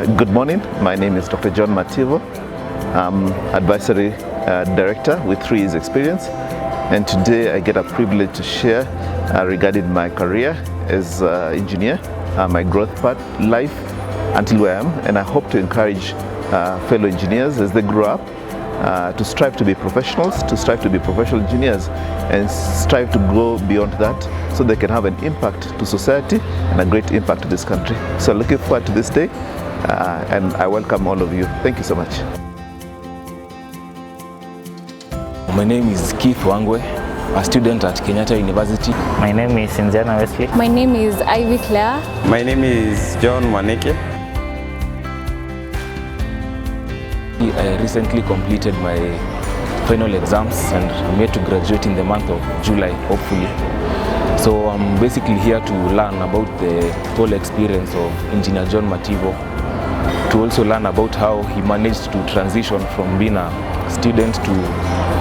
Good morning. My name is Dr. John Mativo. I'm Advisory Director with 3 years experience, and today I get a privilege to share regarding my career as engineer, my growth path, life until where I am, and I hope to encourage fellow engineers as they grow up to strive to be professionals, to strive to be professional engineers, and strive to go beyond that so they can have an impact to society and a great impact to this country. So looking forward to this day, and I welcome all of you. Thank you so much. My name is Keith Wangwe, a student at Kenyatta University. My name is Sinjana Wesley. My name is Ivy Claire. My name is John Maneke. I recently completed my final exams and I'm yet to graduate in the month of July, hopefully. So I'm basically here to learn about the whole experience of Engineer John Mativo, to also learn about how he managed to transition from being a student to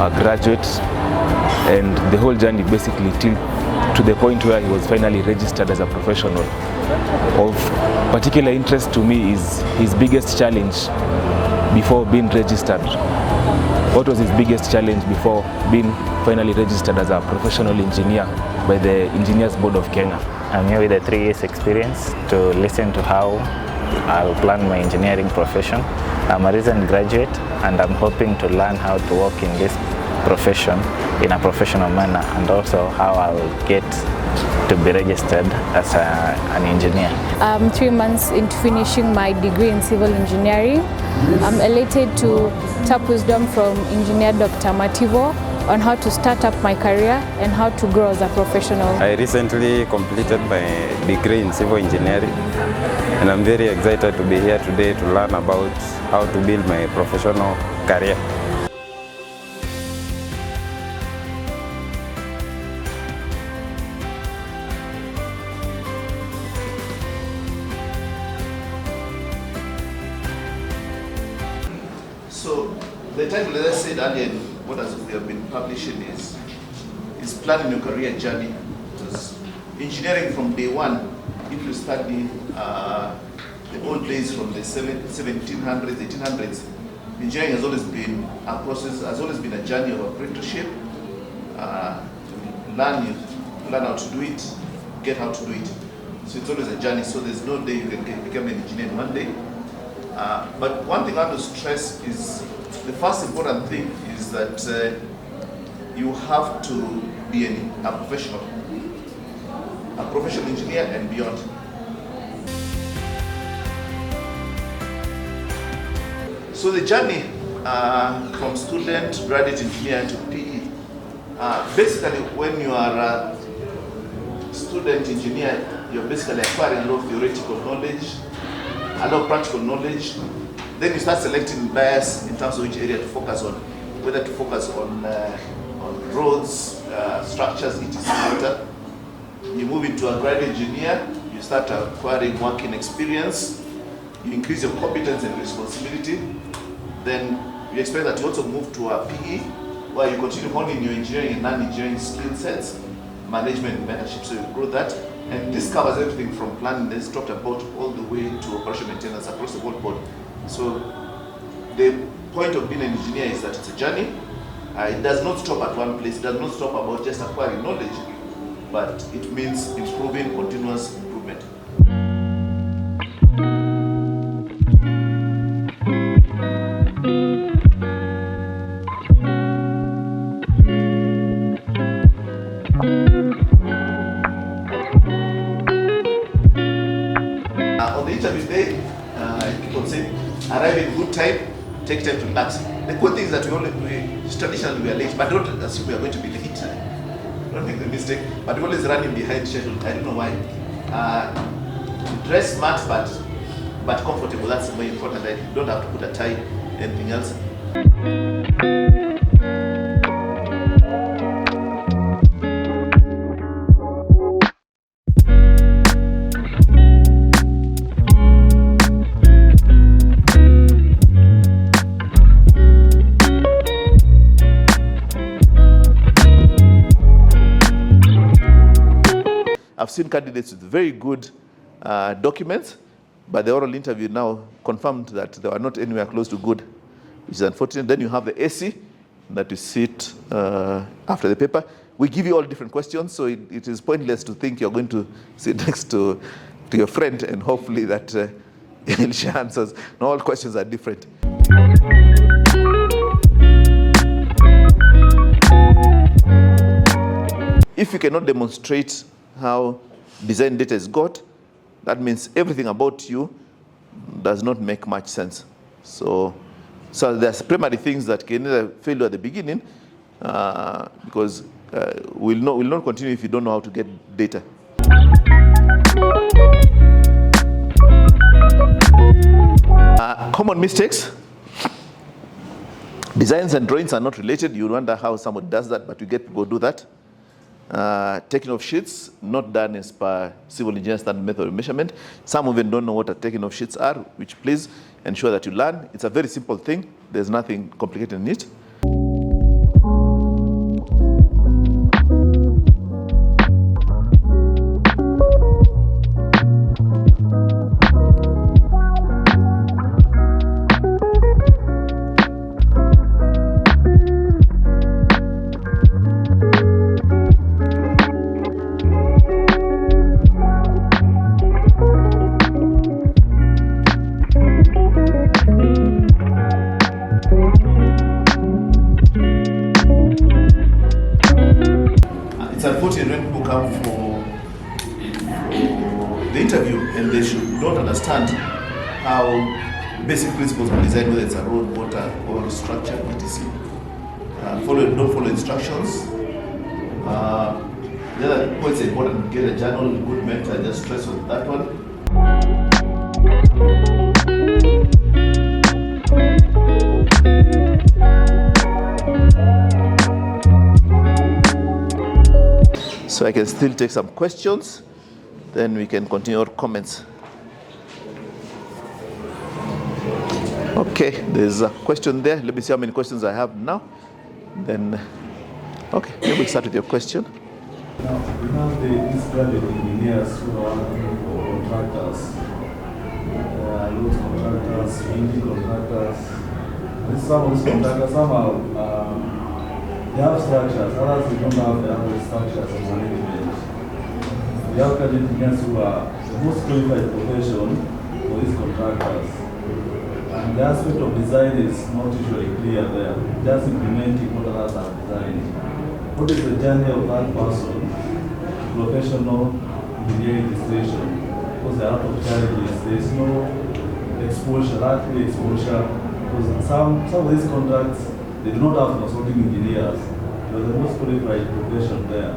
a graduate, and the whole journey basically till to the point where he was finally registered as a professional. Of particular interest to me is his biggest challenge before being registered. What was his biggest challenge before being finally registered as a professional engineer by the Engineers Board of Kenya? I'm here with a 3 years experience to listen to how I'll plan my engineering profession. I'm a recent graduate and I'm hoping to learn how to work in this profession in a professional manner, and also how I'll get to be registered as an engineer. I'm 3 months into finishing my degree in civil engineering. I'm elated to tap wisdom from Engineer Dr. Mativo on how to start up my career and how to grow as a professional. I recently completed my degree in civil engineering, and I'm very excited to be here today to learn about how to build my professional career. So the title, as I said earlier, what we have been publishing is planning your career journey. Because engineering from day one, if you study the old days from the 1700s, 1800s, engineering has always been a process, has always been a journey of apprenticeship. To learn how to do it, get how to do it. So it's always a journey. So there's no day you can become an engineer in one day. But one thing I want to stress is the first important thing is that you have to be a professional engineer and beyond. So the journey from student, graduate engineer to PE, basically when you are a student engineer, you're basically acquiring a lot of theoretical knowledge, a lot of practical knowledge. Then you start selecting bias in terms of which area to focus on, whether to focus on roads, structures, etc. You move into a graduate engineer, you start acquiring working experience, you increase your competence and responsibility. Then you expect that you also move to a PE, where you continue honing your engineering and non-engineering skill sets, management and mentorship, so you grow that. And this covers everything from planning, let's talk about, all the way to operation maintenance across the whole board. So the point of being an engineer is that it's a journey. It does not stop at one place. It does not stop about just acquiring knowledge, but it means improving, continuous improvement. On the interview day, people say, arrive in good time, take time to relax. The good thing is that traditionally we are late, but don't assume we are going to be late. Don't make the mistake, but we're always running behind schedule. I don't know why. Dress smart, but comfortable. That's very important. You don't have to put a tie, anything else. I've seen candidates with very good documents, but the oral interview now confirmed that they were not anywhere close to good, which is unfortunate. Then you have the AC that you sit after the paper. We give you all different questions, so it is pointless to think you're going to sit next to your friend and hopefully that he'll share answers. No, all questions are different. If you cannot demonstrate how design data is got, that means everything about you does not make much sense. So there's primary things that can either fail you at the beginning because we'll not continue if you don't know how to get data. Common mistakes. Designs and drawings are not related. You wonder how someone does that, but you get people do that. Taking of sheets, not done as per civil engineer standard method of measurement. Some even don't know what a taking of sheets are, which please ensure that you learn. It's a very simple thing. There's nothing complicated in it. It's unfortunate when people come for the interview and they don't understand how basic principles of design, whether it's a road, water, or structure, etc. Don't follow instructions. The other points are important. Get a journal, good mentor, just stress on that one. So I can still take some questions, then we can continue our comments. Okay, there's a question there. Let me see how many questions I have now. Then, okay, maybe we'll start with your question. Now, we have these graduate engineers who are working for contractors, road contractors, building contractors. Some of these contractors, some are they have structures, others they don't have the structures of management. We have graduate engineers who are the most qualified profession for these contractors. And the aspect of design is not usually clear there, just implementing what others have designed. What is the journey of that person to professional engineering registration? Because there are a lot of challenges. There is no exposure, actually exposure. Because some of these contracts, they do not have consulting engineers. They are the most qualified profession there.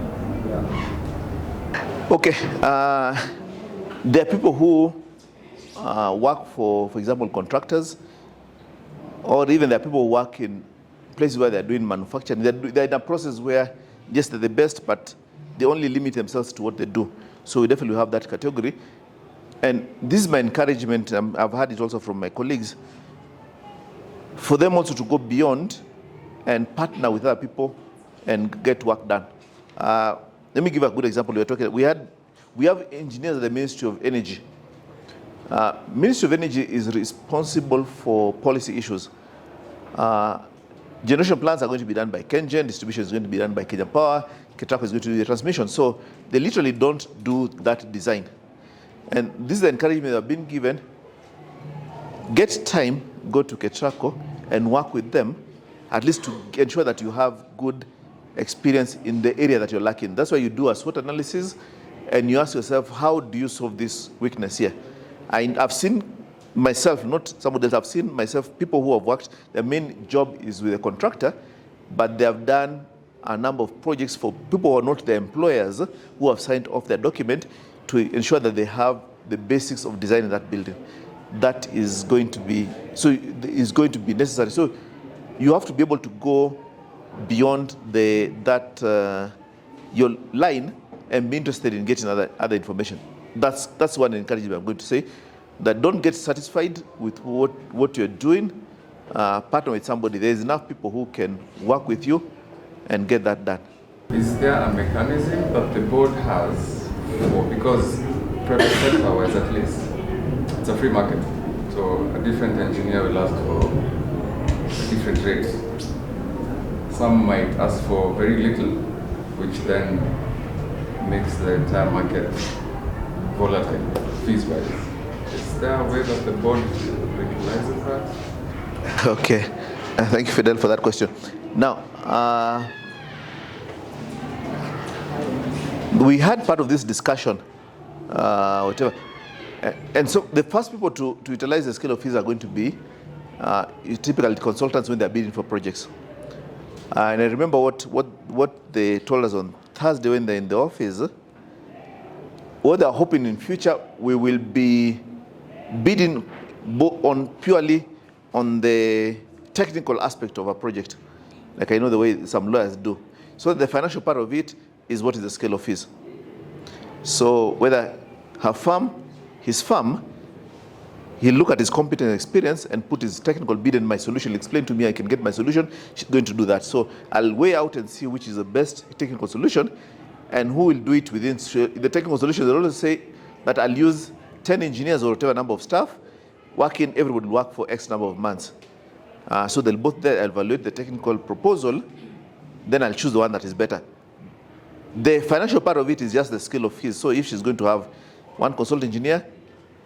Yeah. Okay. There are people who work for example, contractors, or even there are people who work in places where they're doing manufacturing. They're in a process where, yes, they're the best, but they only limit themselves to what they do. So we definitely have that category. And this is my encouragement. I've had it also from my colleagues, for them also to go beyond and partner with other people and get work done. Let me give a good example. We have engineers at the Ministry of Energy. Ministry of Energy is responsible for policy issues. Generation plans are going to be done by KenGen, distribution is going to be done by Kenya Power, KETRACO is going to do the transmission. So they literally don't do that design. And this is the encouragement that have been given. Get time, go to KETRACO and work with them, at least to ensure that you have good experience in the area that you're lacking. That's why you do a SWOT analysis and you ask yourself, how do you solve this weakness here? I've seen myself, not somebody else, I've seen myself, people who have worked, their main job is with a contractor, but they have done a number of projects for people who are not the employers who have signed off their document to ensure that they have the basics of designing that building. That is going to be, necessary. So you have to be able to go beyond your line and be interested in getting other information. That's one encouragement I'm going to say, that don't get satisfied with what you're doing. Partner with somebody. There's enough people who can work with you and get that done. Is there a mechanism that the board has, because private sector wise at least, it's a free market. So a different engineer will ask for different rates. Some might ask for very little, which then makes the entire market volatile, fees-wise. Is there a way that the board recognizes that? Okay, thank you, Fidel, for that question. Now, we had part of this discussion, whatever, and so the first people to utilize the scale of fees are going to be typical consultants when they're bidding for projects. And I remember what they told us on Thursday when they're in the office. What they're hoping in future, we will be bidding purely on the technical aspect of a project, like I know the way some lawyers do. So the financial part of it is what is the scale of fees. So whether his firm, he'll look at his competence and experience and put his technical bid and my solution. Explain to me, I can get my solution. She's going to do that. So I'll weigh out and see which is the best technical solution and who will do it within the technical solution. They'll always say that I'll use 10 engineers or whatever number of staff working, everybody will work for X number of months. So they'll both there evaluate the technical proposal, then I'll choose the one that is better. The financial part of it is just the scale of fees. So if she's going to have one consult engineer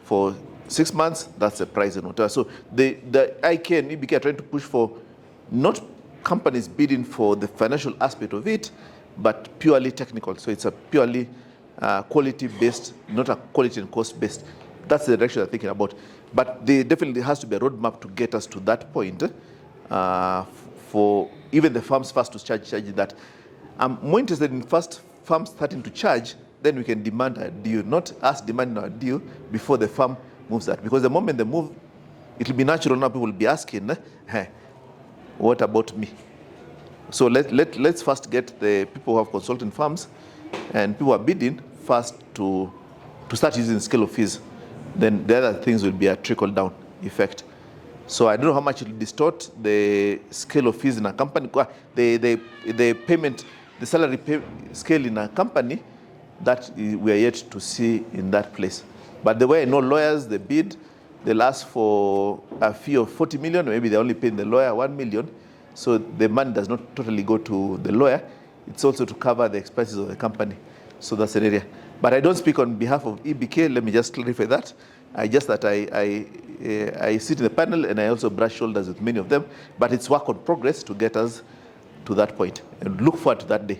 for 6 months, that's the price and whatever. So the IK and EBK are trying to push for not companies bidding for the financial aspect of it, but purely technical. So it's a purely quality-based, not a quality and cost-based. That's the direction they're thinking about. But there definitely has to be a roadmap to get us to that point for even the firms first to charge that. I'm more interested in first firms starting to charge, then we can demand a deal, not us demanding a deal before the firm moves that. Because the moment they move, it will be natural now people will be asking, hey, what about me? So let's first get the people who have consulting firms and people who are bidding first to start using scale of fees. Then the other things will be a trickle-down effect. So I don't know how much it will distort the scale of fees in a company. The payment, the salary scale in a company, that we are yet to see in that place. But the way I know lawyers, they bid, they'll ask for a fee of 40 million, maybe they're only paying the lawyer 1 million. So the money does not totally go to the lawyer. It's also to cover the expenses of the company. So that's an area. But I don't speak on behalf of EBK. Let me just clarify that. I sit in the panel and I also brush shoulders with many of them. But it's work on progress to get us to that point. And look forward to that day.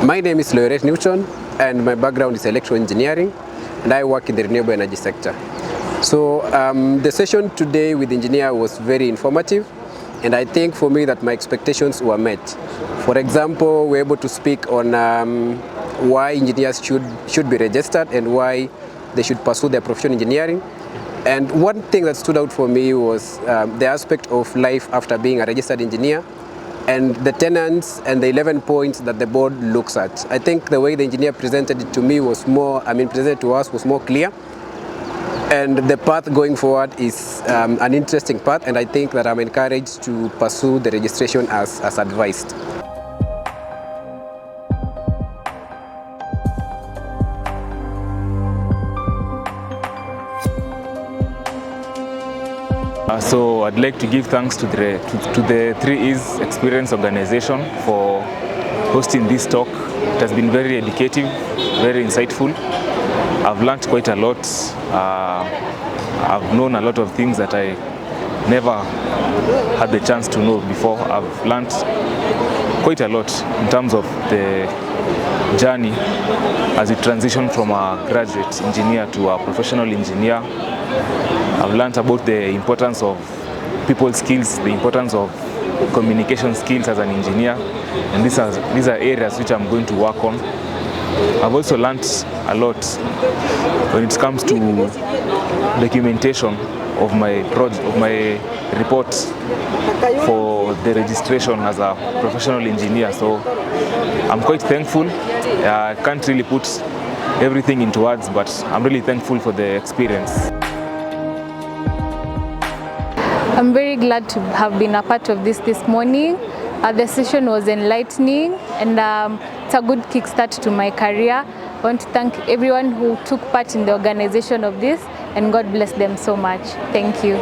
My name is Loret Newton and my background is electrical engineering and I work in the renewable energy sector. So the session today with the engineer was very informative and I think for me that my expectations were met. For example, we were able to speak on why engineers should be registered and why they should pursue their profession in engineering. And one thing that stood out for me was the aspect of life after being a registered engineer and the tenets and the 11 points that the board looks at. I think the way the engineer presented it to me was more, presented to us was more clear. And the path going forward is an interesting path, and I think that I'm encouraged to pursue the registration as advised. So I'd like to give thanks to the 3Es Experience organization for hosting this talk. It has been very educative, very insightful. I've learned quite a lot. I've known a lot of things that I never had the chance to know before. I've learned quite a lot in terms of the journey as we transition from a graduate engineer to a professional engineer. I've learned about the importance of people skills, the importance of communication skills as an engineer, and these are areas which I'm going to work on. I've also learned a lot when it comes to documentation of my report for the registration as a professional engineer. So I'm quite thankful. I can't really put everything into words, but I'm really thankful for the experience. I'm very glad to have been a part of this morning. The session was enlightening, and it's a good kickstart to my career. I want to thank everyone who took part in the organization of this, and God bless them so much. Thank you.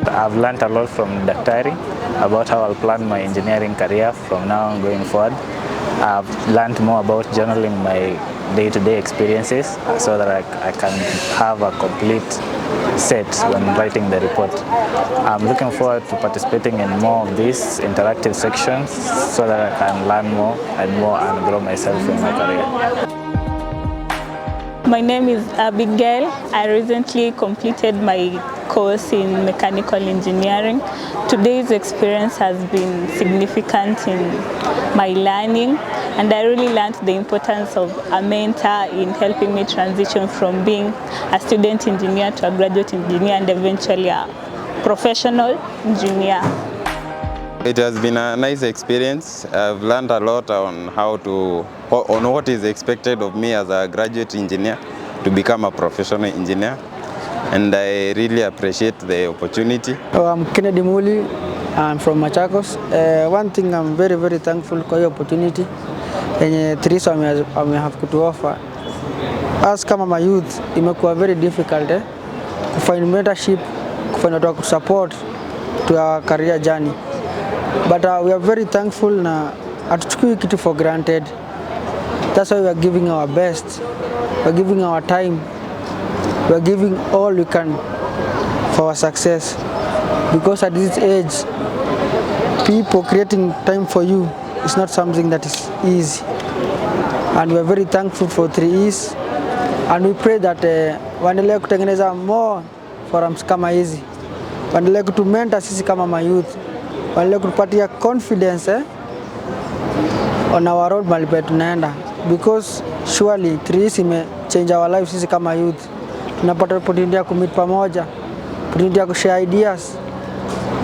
I've learned a lot from Daktari about how I'll plan my engineering career from now on going forward. I've learned more about journaling my day-to-day experiences so that I can have a complete set when writing the report. I'm looking forward to participating in more of these interactive sections so that I can learn more and grow myself in my career. My name is Abigail. I recently completed my course in mechanical engineering. Today's experience has been significant in my learning, and I really learned the importance of a mentor in helping me transition from being a student engineer to a graduate engineer and eventually a professional engineer. It has been a nice experience. I've learned a lot on on what is expected of me as a graduate engineer to become a professional engineer, and I really appreciate the opportunity. I'm Kennedy Muli. I'm from Machakos. One thing I'm very, very thankful for the opportunity and 3Es have to offer. As kama my youth, imekuwa very difficult to find mentorship, to find watu support to our career journey. But we are very thankful na hatuchukui kitu for granted. That's why we are giving our best. We are giving our time. We are giving all we can for our success. Because at this age, people creating time for you is not something that is easy. And we are very thankful for 3Es. And we pray that waendelee kutengeneza more forums kama hizi. Waendelee kutumentor sisi kama mayouth. Waendelee kutupatia confidence on our road mahali pe tunaenda. Because surely 3Es ime change our lives sisi kama youth. Tunapata opportunity ya kumit pamoja, opportunity ya kushare ideas,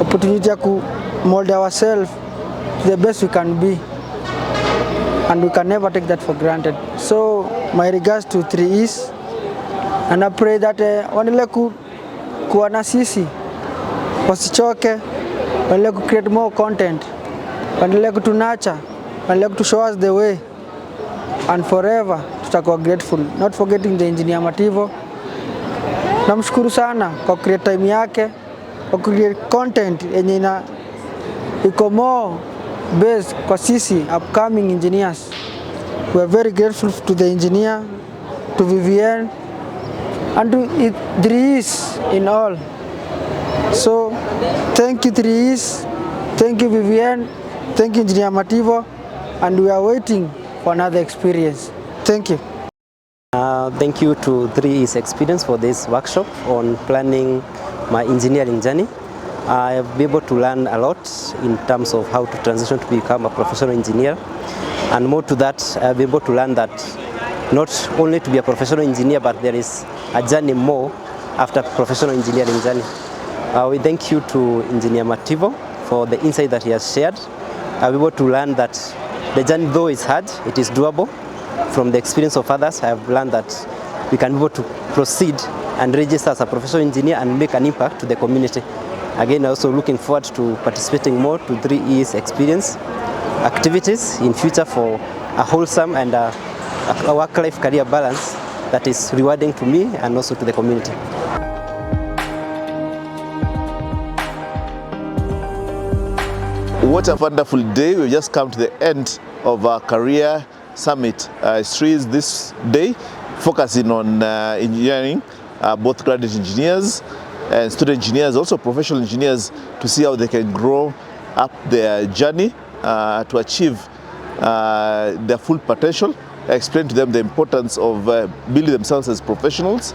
opportunity ya ku mold ourselves to the best we can be. And we can never take that for granted. So my regards to 3Es, and I pray that waendelee kuwa na sisi, wasichoke, waendelee ku create more content, waendelee kutunacha, waendelee kutu show us the way, and forever tutakuwa grateful. Not forgetting the engineer Mativo. Namshukuru sana kwa create time yake, kwa create content yenye iko more based kwa sisi upcoming engineers. We are very grateful to the engineer, to Vivienne, and to 3Es in all. So thank you 3Es, thank you Vivienne, thank you Engineer Mativo, and we are waiting for another experience. Thank you. Thank you to 3Es Experience for this workshop on planning my engineering journey. I have been able to learn a lot in terms of how to transition to become a professional engineer, and more to that, I have been able to learn that not only to be a professional engineer, but there is a journey more after professional engineering journey. We thank you to Engineer Mativo for the insight that he has shared. I've been able to learn that the journey, though is hard, it is doable. From the experience of others, I have learned that we can be able to proceed and register as a professional engineer and make an impact to the community. Again, also looking forward to participating more to 3Es Experience activities in future for a wholesome and a work-life career balance that is rewarding to me and also to the community. What a wonderful day. We've just come to the end of our career summit. It's this day, focusing on engineering, both graduate engineers and student engineers, also professional engineers, to see how they can grow up their journey to achieve their full potential. I explained to them the importance of building themselves as professionals,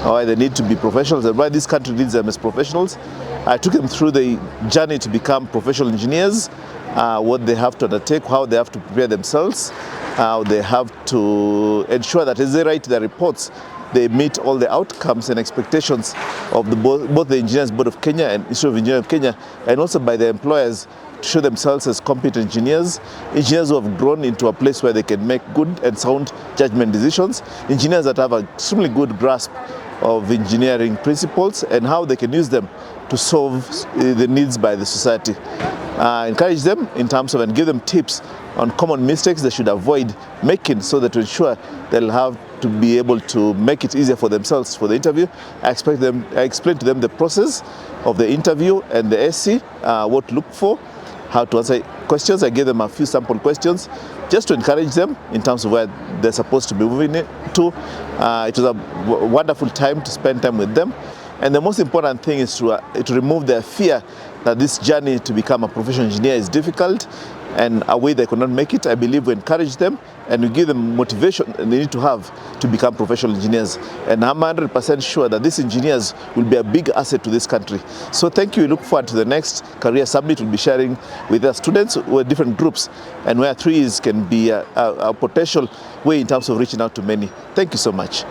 why they need to be professionals and why this country needs them as professionals. I took them through the journey to become professional engineers, what they have to undertake, how they have to prepare themselves, how they have to ensure that as they write their reports, they meet all the outcomes and expectations of both the Engineers Board of Kenya and Institute of Engineering of Kenya, and also by the employers, to show themselves as competent engineers who have grown into a place where they can make good and sound judgment decisions, engineers that have an extremely good grasp of engineering principles and how they can use them to solve the needs by the society. Encourage them in terms of and give them tips on common mistakes they should avoid making, so that to ensure they'll have to be able to make it easier for themselves for the interview. I explain to them the process of the interview and the SC, what to look for, how to answer questions. I gave them a few sample questions just to encourage them in terms of where they're supposed to be moving to. It was a wonderful time to spend time with them. And the most important thing is to remove their fear that this journey to become a professional engineer is difficult and a way they could not make it. I believe we encourage them and we give them motivation they need to have to become professional engineers. And I'm 100% sure that these engineers will be a big asset to this country. So thank you. We look forward to the next career summit. We'll be sharing with our students with different groups and where 3Es can be a potential way in terms of reaching out to many. Thank you so much.